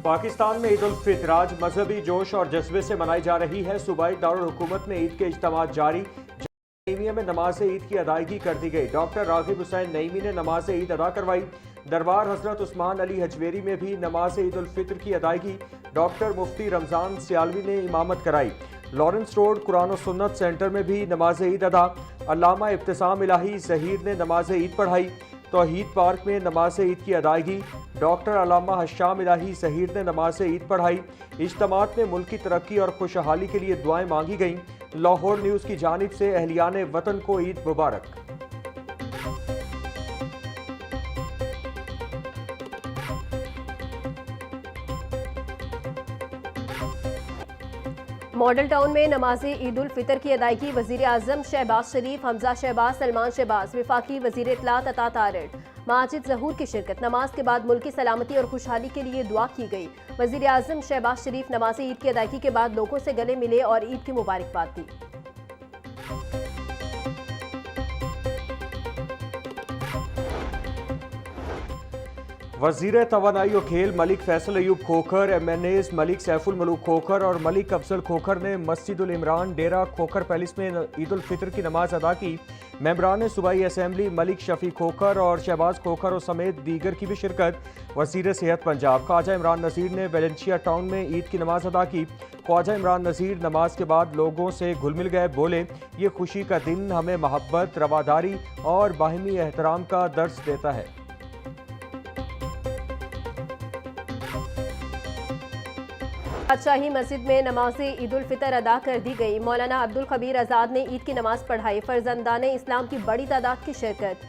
पाकिस्तान में ईद उल फितर आज मजहबी जोश और जज्बे से मनाई जा रही है। सूबाई दारुल हुकूमत में ईद के इज्तिमात जारी। नईमिया में नमाज ईद की अदायगी कर दी गई। डॉक्टर रागिब हुसैन नईमी ने नमाज ईद अदा करवाई। दरबार हजरत उस्मान अली हजवेरी में भी नमाज ईद उल फितर की अदायगी। डॉक्टर मुफ्ती रमजान सियालवी ने इमामत कराई। लॉरेंस रोड कुरान और सुन्नत सेंटर में भी नमाज ईद अदा। अल्लामा इब्तिसाम इलाही ज़हीर ने नमाज ईद पढ़ाई। तौहीद पार्क में नमाज ईद की अदायगी। डॉक्टर अल्लामा हश्शाम इलाही ज़हीर ने नमाज ईद पढ़ाई। इज्तिमात में मुल्क की तरक्की और खुशहाली के लिए दुआएं मांगी गईं। लाहौर न्यूज़ की जानिब से अहलियान वतन को ईद मुबारक। मॉडल टाउन में नमाज ईद उल फितर की अदायगी। वज़ीर आज़म शहबाज शरीफ, हमजा शहबाज, सलमान शहबाज, वफाकी वज़ीर इत्तलात अता तारिक, माजिद ज़हूर की शिरकत। नमाज के बाद मुल्क की सलामती और खुशहाली के लिए दुआ की गई। वज़ीर आज़म शहबाज शरीफ नमाज ईद की अदायगी के बाद लोगों से गले मिले और ईद की मुबारकबाद दी। वज़ीर तवानाई और खेल मलिक फैसल अयूब खोखर, MNAs मलिक सैफुल मलूक खोखर और मलिक अफजल खोखर ने मस्जिदुल इमरान डेरा खोखर पैलेस में ईद उल फितर की नमाज अदा की। मेंबरान सूबाई असम्बली मलिक शफी खोखर और शहबाज खोखर और समेत दीगर की भी शिरकत। वज़ीर सेहत पंजाब ख्वाजा इमरान नज़ीर ने वेलेंशिया टाउन में ईद की नमाज अदा की। ख्वाजा इमरान नज़ीर नमाज के बाद लोगों से घुल मिल गए। बोले, ये खुशी का दिन हमें मोहब्बत, रवादारी और बाहिमी एहतराम का दर्स देता है। बादशाही मस्जिद में नमाज ईद उल फितर अदा कर दी गई। मौलाना अब्दुल खबीर आज़ाद ने ईद की नमाज पढ़ाई। फर्जंदान इस्लाम की बड़ी तादाद की शिरकत।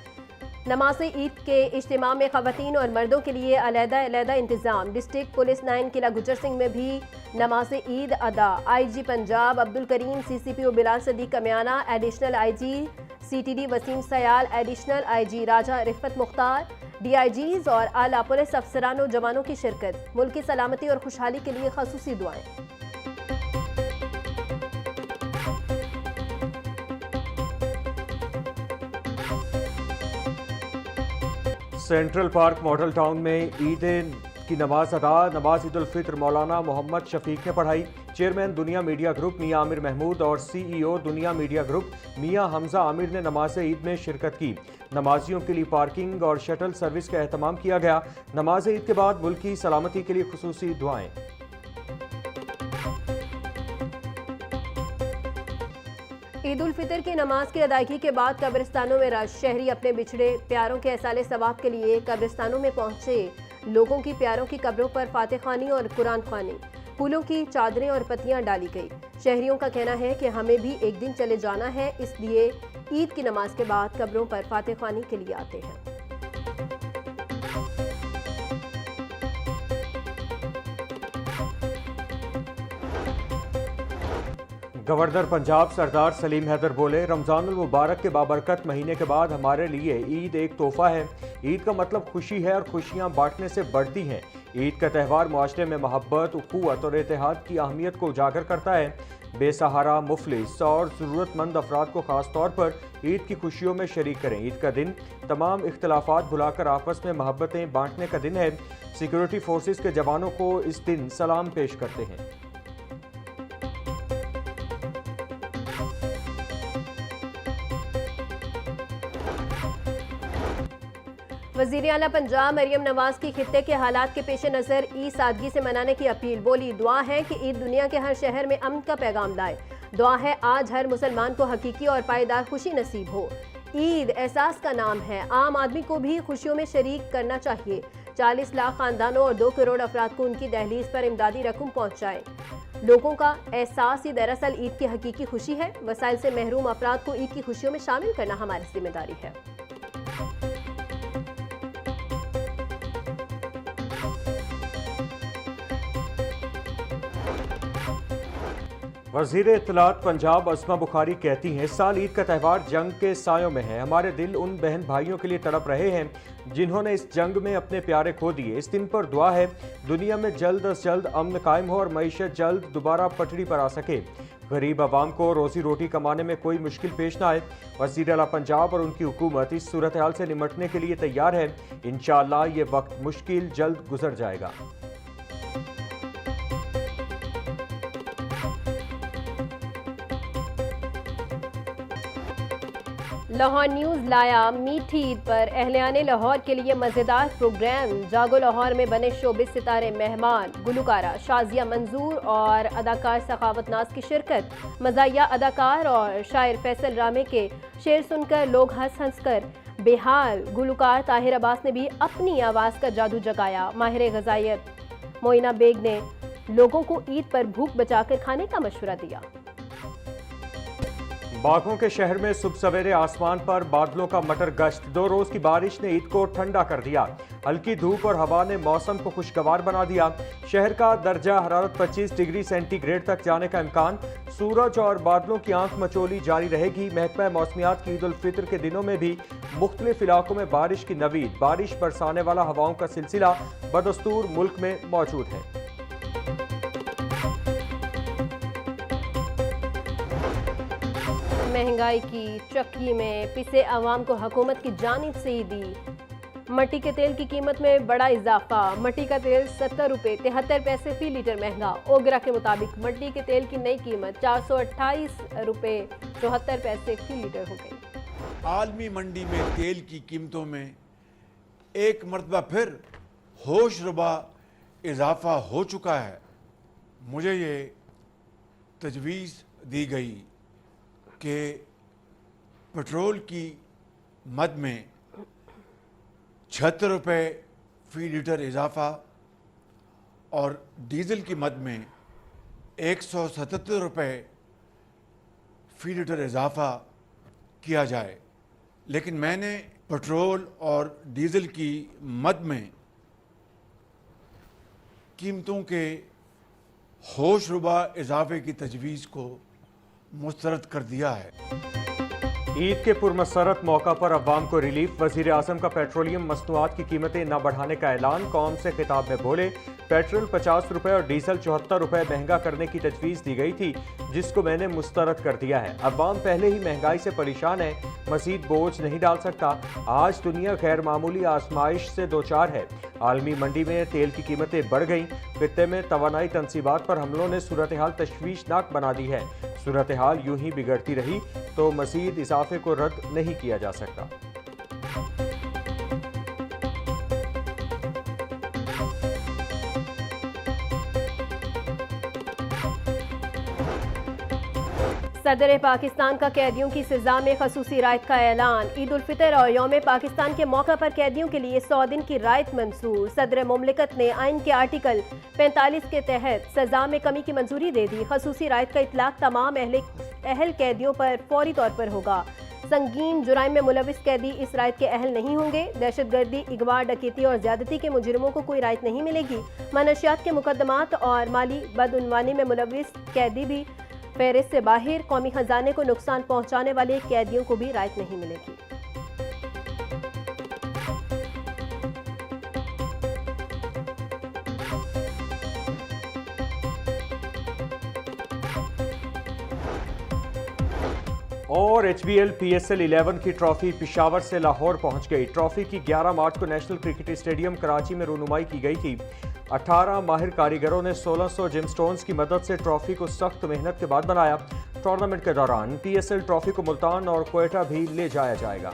नमाज ईद के इज्तिमा में ख़वातीन और मर्दों के लिए अलहदा इंतज़ाम। डिस्ट्रिक्ट पुलिस लाइन किला गुजर सिंह में भी नमाज ईद अदा। IG Punjab Abdul Karim, CCPO Bilal Sadiq Kamiana, additional IG CTD Waseem Sayal, additional IG Raja Rifat Mukhtar, DIGs और आला पुलिस अफसरान और जवानों की शिरकत। मुल्क की सलामती और खुशहाली के लिए ख़ुसूसी दुआएं। सेंट्रल पार्क मॉडल टाउन में ईद की नमाज अदा। नमाज ईद उल फितर मौलाना मोहम्मद शफीक ने पढ़ाई। चेयरमैन दुनिया मीडिया ग्रुप मियां आमिर महमूद और CEO दुनिया मीडिया ग्रुप मियां हमजा आमिर ने नमाज ईद में शिरकत की। नमाजियों के लिए पार्किंग और शटल सर्विस का एहतमाम किया गया। नमाज ईद के बाद मुल्क की सलामती के लिए खुसूसी दुआएं। ईद उल फितर की नमाज की अदायगी के बाद कब्रिस्तानों में रश। शहरी अपने बिछड़े प्यारों के एहसाले सवाब के लिए कब्रिस्तानों में पहुंचे। लोगों की प्यारों की कब्रों पर फातिह खानी और कुरान खानी, फूलों की चादरें और पत्तियां डाली गई। शहरियों का कहना है कि हमें भी एक दिन चले जाना है, इसलिए ईद की नमाज के बाद कब्रों पर फातिह खानी के लिए आते हैं। गवर्नर पंजाब सरदार सलीम हैदर बोले, रमज़ानुल मुबारक के बाबरकत महीने के बाद हमारे लिए ईद एक तोहफा है। ईद का मतलब खुशी है और खुशियाँ बांटने से बढ़ती हैं। ईद का त्यौहार मुआशरे में मोहब्बत, उखुवत और इत्तेहाद की अहमियत को उजागर करता है। बेसहारा, मुफलिस और ज़रूरतमंद अफराद को ख़ास तौर पर ईद की खुशियों में शरीक करें। ईद का दिन तमाम इख्तलाफात भुलाकर आपस में मोहब्बतें बांटने का दिन है। सिक्योरिटी फोर्सेस के जवानों को इस दिन सलाम पेश करते हैं। वज़ीर आला पंजाब मरियम नवाज की खित्ते के हालात के पेश नज़र ईद सादगी से मनाने की अपील। बोली, दुआ है कि ईद दुनिया के हर शहर में अमन का पैगाम लाए। दुआ है आज हर मुसलमान को हकीकी और पायदार खुशी नसीब हो। ईद एहसास का नाम है, आम आदमी को भी खुशियों में शरीक करना चाहिए। 40 लाख खानदानों और 2 करोड़ अफराद को उनकी दहलीज पर इमदादी रकम पहुँचाए। लोगों का एहसास ही दरअसल ईद की हकीकी खुशी है। वसाइल से महरूम अफराद को ईद की खुशियों में शामिल करना हमारी जिम्मेदारी है। वज़ीर इत्तलात पंजाब अस्मा बुखारी कहती हैं, इस साल ईद का त्यौहार जंग के सायों में है। हमारे दिल उन बहन भाइयों के लिए तड़प रहे हैं जिन्होंने इस जंग में अपने प्यारे खो दिए। इस दिन पर दुआ है दुनिया में जल्द अज जल्द अमन कायम हो और मईशत जल्द दोबारा पटरी पर आ सके। गरीब आवाम को रोजी रोटी कमाने में कोई मुश्किल पेश ना आए। वज़ीर आला पंजाब और उनकी हुकूमत इस सूरत हाल से निमटने के लिए तैयार है। इंशाअल्लाह ये वक्त मुश्किल जल्द गुजर जाएगा। लाहौर न्यूज़ लाया मीठी ईद पर अहलियाने लाहौर के लिए मज़ेदार प्रोग्राम। जागो लाहौर में बने शोबिस सितारे मेहमान, गुलकारा शाजिया मंजूर और अदाकार सखावत नाज की शिरकत। मज़ाहिया अदाकार और शायर फैसल रामे के शेर सुनकर लोग हंस हंस कर बेहाल। गुलकार ताहिर अब्बास ने भी अपनी आवाज़ का जादू जगाया। माहिर ग़ज़ाइयत मोइना बेग ने लोगों को ईद पर भूख बचाकर खाने का मशवरा दिया। बागों के शहर में सुबह सवेरे आसमान पर बादलों का मटर गश्त। 2 रोज की बारिश ने ईद को ठंडा कर दिया। हल्की धूप और हवा ने मौसम को खुशगवार बना दिया। शहर का दर्जा हरारत 25 डिग्री सेंटीग्रेड तक जाने का इम्कान। सूरज और बादलों की आंख मचोली जारी रहेगी। महकमा मौसमियात की ईद उल फितर के दिनों में भी मुख्तलिफ इलाकों में बारिश की नवीद। बारिश बरसाने वाला हवाओं का सिलसिला बदस्तूर मुल्क में मौजूद है। महंगाई की चक्की में पिसे अवाम को हुकूमत की जानिब से ईदी। मट्टी के तेल की कीमत में बड़ा इजाफा। मट्टी का तेल 70 रुपये 73 पैसे फी लीटर महंगा। ओगरा के मुताबिक मट्टी के तेल की नई कीमत 428 रुपये 74 पैसे फी लीटर हो गई। आलमी मंडी में तेल की कीमतों में एक मरतबा फिर होशरुबा इजाफा हो चुका है। मुझे ये तजवीज़ दी गई कि पेट्रोल की मद में 76 रुपये फ़ी लीटर इजाफा और डीज़ल की मद में 177 रुपये फ़ी लीटर इजाफा किया जाए। लेकिन मैंने पेट्रोल और डीज़ल की मद में कीमतों के होशरुबा इजाफे की तजवीज़ को मुस्तरद कर दिया है। ईद के पुरमसरत मौका पर अवाम को रिलीफ। वज़ीर आज़म का पेट्रोलियम मसनूआत की कीमतें न बढ़ाने का ऐलान। कौम से खिताब में बोले, पेट्रोल 50 रुपये और डीजल 74 रुपये महंगा करने की तजवीज़ दी गई थी, जिसको मैंने मुस्तरद कर दिया है। अवाम पहले ही महंगाई से परेशान है, मज़ीद बोझ नहीं डाल सकता। आज दुनिया गैर मामूली आजमाइश से दो चार है। आलमी मंडी में तेल की कीमतें बढ़ गईं। खित्ते में तवानाई तनसीबात पर हमलों ने सूरत हाल तशवीशनाक बना दी है। सूरत हाल यूं ही बिगड़ती रही तो मज़ीद इजाफे को रद्द नहीं किया जा सकता। सदर पाकिस्तान का कैदियों की सजा में खसूसी रायत का ऐलान। ईद उल फितर और यौम पाकिस्तान के मौका पर कैदियों के लिए 100 दिन की रायत मंसूर। सदर मुमलिकत ने आइन के आर्टिकल 45 के तहत सजा में कमी की मंजूरी दे दी। खसूसी रायत का इतलाक तमाम अहल कैदियों पर फौरी तौर पर होगा। संगीन जुराइम में मुलविस कैदी इस रायत के अहल नहीं होंगे। दहशतगर्दी, इगवा, डकैती और ज्यादती के मुजरिमों को कोई रायत नहीं मिलेगी। मनशियात के मुकदमात और माली बदउनवानी में मुलविस कैदी भी फेहरिस्त से बाहर। कौमी खजाने को नुकसान पहुंचाने वाले कैदियों को भी रायत नहीं मिलेगी। और HBL PSL 11 की ट्रॉफी पिशावर से लाहौर पहुंच गई। ट्रॉफी की 11 मार्च को नेशनल क्रिकेट स्टेडियम कराची में रूनुमाई की गई थी। 18 माहिर कारीगरों ने 1600 जिमस्टोन्स की मदद से ट्रॉफी को सख्त मेहनत के बाद बनाया। टूर्नामेंट के दौरान PSL ट्रॉफी को मुल्तान और क्वेटा भी ले जाया जाएगा।